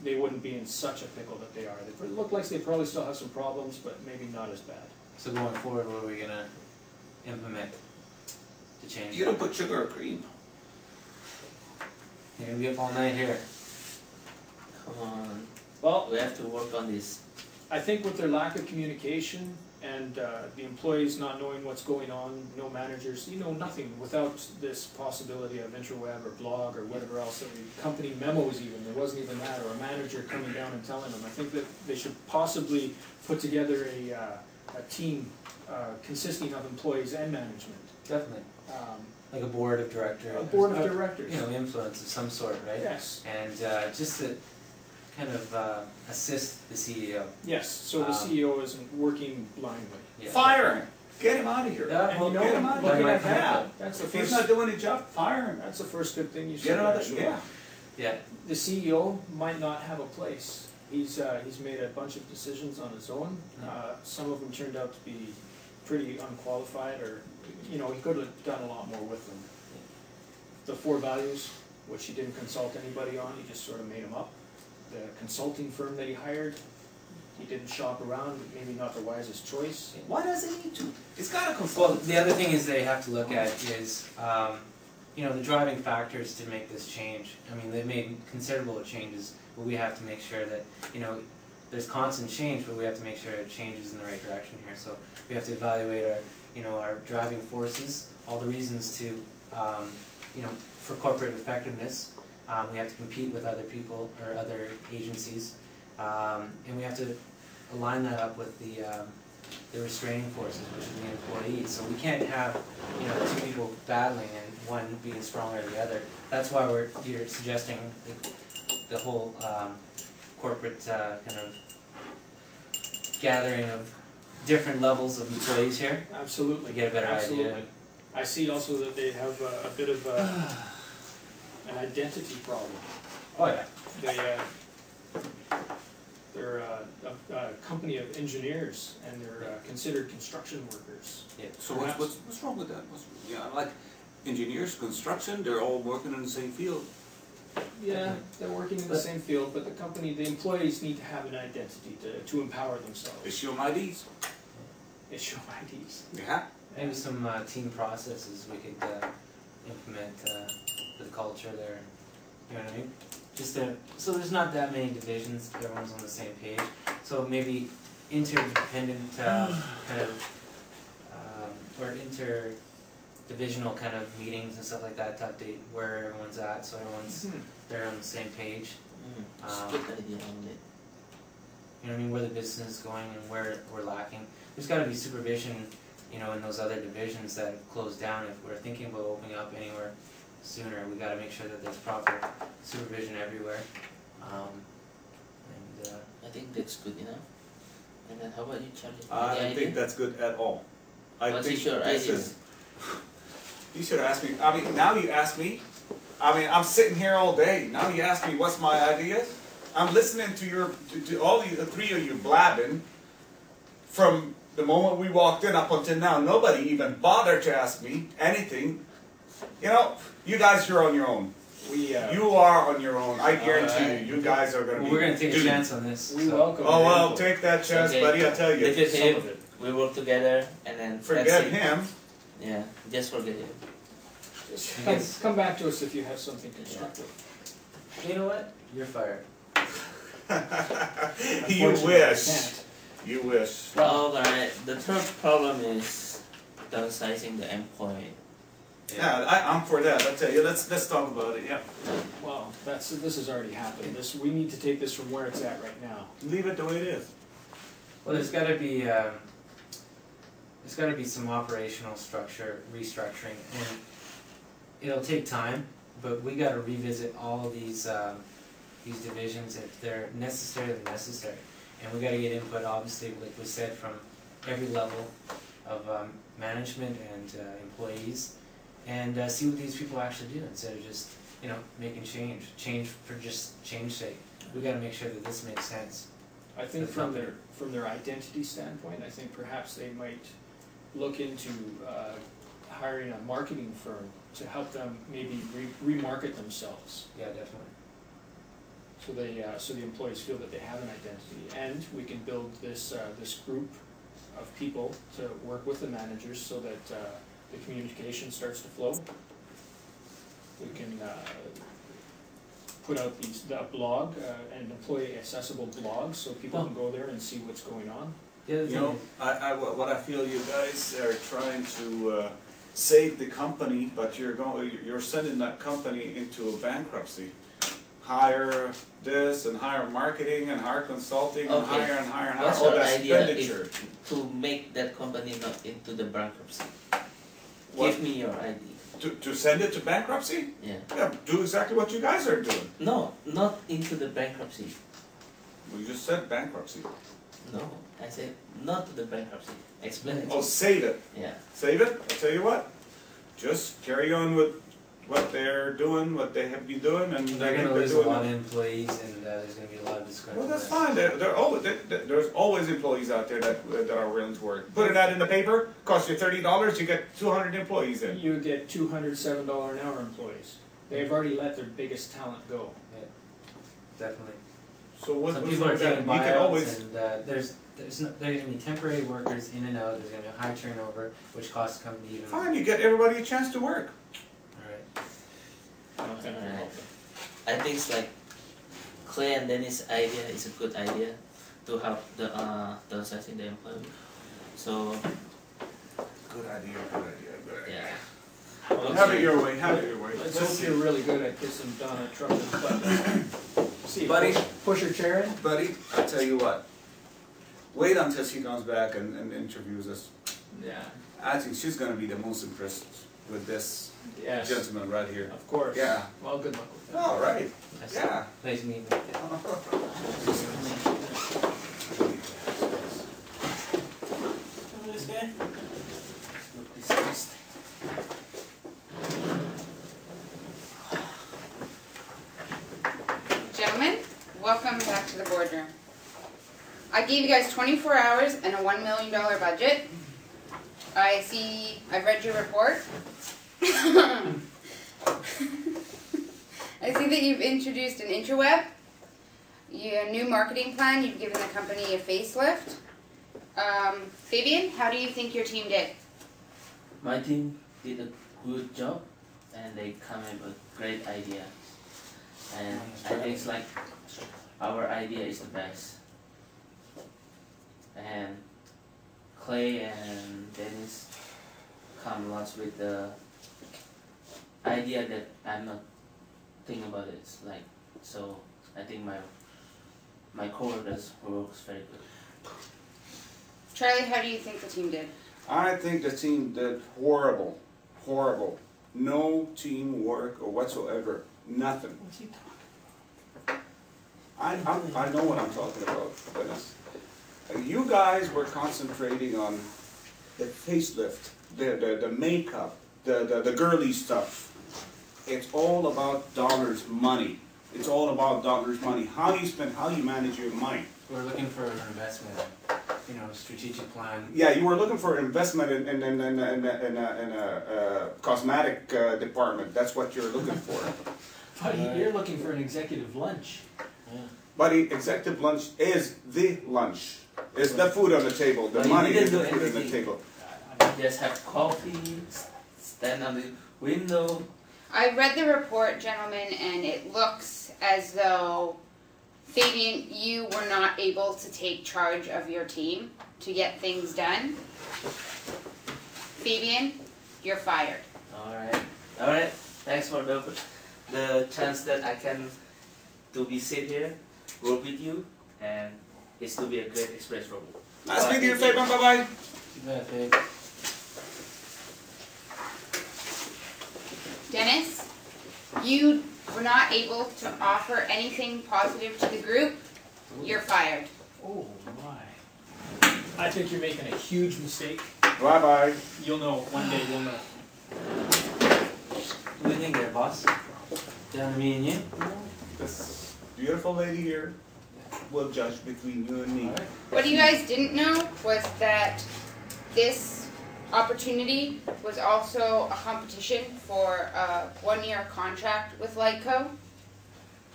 they wouldn't be in such a pickle that they are. They look like they probably still have some problems, but maybe not as bad. So going forward, what are we gonna implement to change? You don't put sugar or cream. You're gonna be up all night here. Come on. Well, We have to work on this. I think with their lack of communication and the employees not knowing what's going on, no managers, nothing without this possibility of interweb or blog or whatever else, company memos even, there wasn't even that, or a manager coming down and telling them. I think that they should possibly put together a team consisting of employees and management. Definitely. Like a board of directors. A board of directors. Influence of some sort, right? Yes. And just to kind of assist the CEO. Yes, so the CEO isn't working blindly. Yeah. Fire him. Get him out of here. Yeah, And get him out of looking here. at that, Yeah. that's the If he's first. not doing his job, fire him. That's the first good thing you Get said. out of actually. yeah. Yeah. The CEO might not have a place. He's made a bunch of decisions on his own. Some of them turned out to be pretty unqualified, or he could have done a lot more with them. The 4 values, which he didn't consult anybody on, he just sort of made them up. The consulting firm that he hired, he didn't shop around, maybe not the wisest choice. Why does he need to? He's got a Well, consult. the other thing is they have to look at is, the driving factors to make this change. I mean, they've made considerable changes, but we have to make sure that, there's constant change, but we have to make sure it changes in the right direction here. So we have to evaluate our driving forces, all the reasons to, for corporate effectiveness. We have to compete with other people or other agencies, and we have to align that up with the restraining forces, which are the employees. So we can't have 2 people battling and one being stronger than the other. That's why you're suggesting the whole corporate kind of gathering of different levels of employees here. Absolutely. To get a better idea. I see also that they have a bit of an identity problem. Oh yeah. They're a company of engineers, and they're considered construction workers. Yeah. So what's wrong with that? Like engineers, construction, they're all working in the same field. Yeah, they're working in the same field, but the employees need to have an identity to empower themselves. Issue them IDs. Issue IDs. Yeah. Maybe some team processes we could implement for the culture there. You know what I mean? So there's not that many divisions. Everyone's on the same page. So maybe interdependent kind of or interdivisional kind of meetings and stuff like that to update where everyone's at, so everyone's they're on the same page. Good idea on it. You know what I mean? Where the business is going and where we're lacking. There's got to be supervision, in those other divisions that have closed down. If we're thinking about opening up anywhere sooner, we got to make sure that there's proper supervision everywhere. I think that's good enough. And then how about you, Charlie? I don't think that's good at all. What's your idea? You should have asked me. I mean, now you ask me. I mean, I'm sitting here all day. Now you ask me what's my idea. I'm listening to all you, the 3 of you blabbing from the moment we walked in up until now. Nobody even bothered to ask me anything. You guys are on your own. You are on your own. I guarantee you guys are going to be. We're going to take a chance on this. We welcome. Oh well, take that chance, buddy. I tell you. This is some him. of it. We work together, and then Forget that's it. him. Yeah, just forget him. Just come back to us if you have something constructive. You know what? You're fired. You wish. You wish. Well, alright. The third problem is downsizing the employee. Yeah, I'm for that. I tell you, let's talk about it. Yeah. Well, this has already happened. We need to take this from where it's at right now. Leave it the way it is. Well, there's got to be some operational structure restructuring, and it'll take time. But we got to revisit all of these divisions if they're necessary. They're necessary, and we got to get input, obviously, like we said, from every level of management and employees, and see what these people actually do instead of just making change for just change's sake. We got to make sure that this makes sense. I think from their identity standpoint, I think perhaps they might look into hiring a marketing firm to help them maybe remarket themselves. Yeah, definitely. so the employees feel that they have an identity, and we can build this group of people to work with the managers so that the communication starts to flow. We can put out the blog, an employee accessible blog, so people can go there and see what's going on. The other thing What I feel you guys are trying to save the company, but you're sending that company into a bankruptcy. Hire this and hire marketing and hire consulting and Okay. hire and hire and hire. What's All your that idea expenditure. to make that company not into the bankruptcy? What? Give me your idea. To send it to bankruptcy? Yeah. Yeah, do exactly what you guys are doing. No, not into the bankruptcy. We just said bankruptcy. No, I said not to the bankruptcy. Explain it. Oh, save it. Yeah. Save it. I'll tell you what. Just carry on with what they're doing, what they have been doing, and they're I going think to lose a doing lot it. of employees, and there's going to be a lot of discussion. Well, that's fine. There's always employees out there that are willing to work. Put an ad in the paper, costs you $30, you get 200 employees in. You get $207 an hour employees. They've already let their biggest talent go. Definitely. So what? Some what's people wrong are with that? taking You can buyouts, always. and there's going to be temporary workers in and out. There's going to be a high turnover, which costs the company even more. Fine, you get everybody a chance to work. All right. Alright. I think it's like Clay and Dennis' idea is a good idea to help the downsizing the employee. So Good idea. Good idea. Good idea. yeah. Have it your way. Have it your way. Let's hope you're really good at kissing Donna Trump's butt. See, Buddy. push her chair in. Buddy, I tell you what. Wait until she comes back and interviews us. Yeah. I think she's going to be the most impressed with this Yes. gentleman right here. Of course. Yeah. Well, good luck with that. All right. Nice- Yeah. Nice meeting with you. This guy? Gentlemen, welcome back to the boardroom. I gave you guys 24 hours and a $1 million budget. I've read your report. I see that you've introduced an interweb, a new marketing plan, you've given the company a facelift. Fabian, how do you think your team did? My team did a good job and they come up with a great idea. And I think it's like our idea is the best. And Clay and Dennis come lots with the idea that I'm not thinking about it. It's like, so I think my coworkers works very good. Charlie, how do you think the team did? I think the team did horrible. Horrible. No teamwork or whatsoever. Nothing. What's he talking? I know what I'm talking about, Dennis. You guys were concentrating on the facelift, the makeup, the girly stuff. It's all about dollars, money. It's all about dollars, money. How you spend, how you manage your money. We're looking for an investment, strategic plan. Yeah, you were looking for investment in a cosmetic department. That's what you're looking for. Buddy, you're looking for an executive lunch. Buddy, executive lunch is the lunch. It's the food on the table. The But you money didn't is the do food on the anything. table. Just have coffee, stand on the window. I read the report, gentlemen, and it looks as though, Fabian, you were not able to take charge of your team to get things done. Fabian, you're fired. Alright. Thanks for the chance that I can to be sit here, work with you, and it's to be a great experience for me. Nice meeting you, Fabian. Bye-bye. Dennis, you were not able to offer anything positive to the group. You're fired. Oh my. I think you're making a huge mistake. Bye-bye. You'll know, one day you'll know. What do you think there, boss? Down me and you? This beautiful lady here will judge between you and me. What you guys didn't know was that this opportunity was also a competition for a one-year contract with Lightco.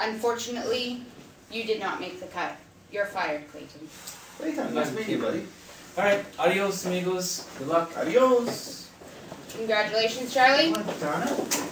unfortunately, you did not make the cut. You're fired, Clayton. Clayton, nice meeting you, buddy. Alright, adios amigos, good luck. Adios. Congratulations, Charlie. Darn it.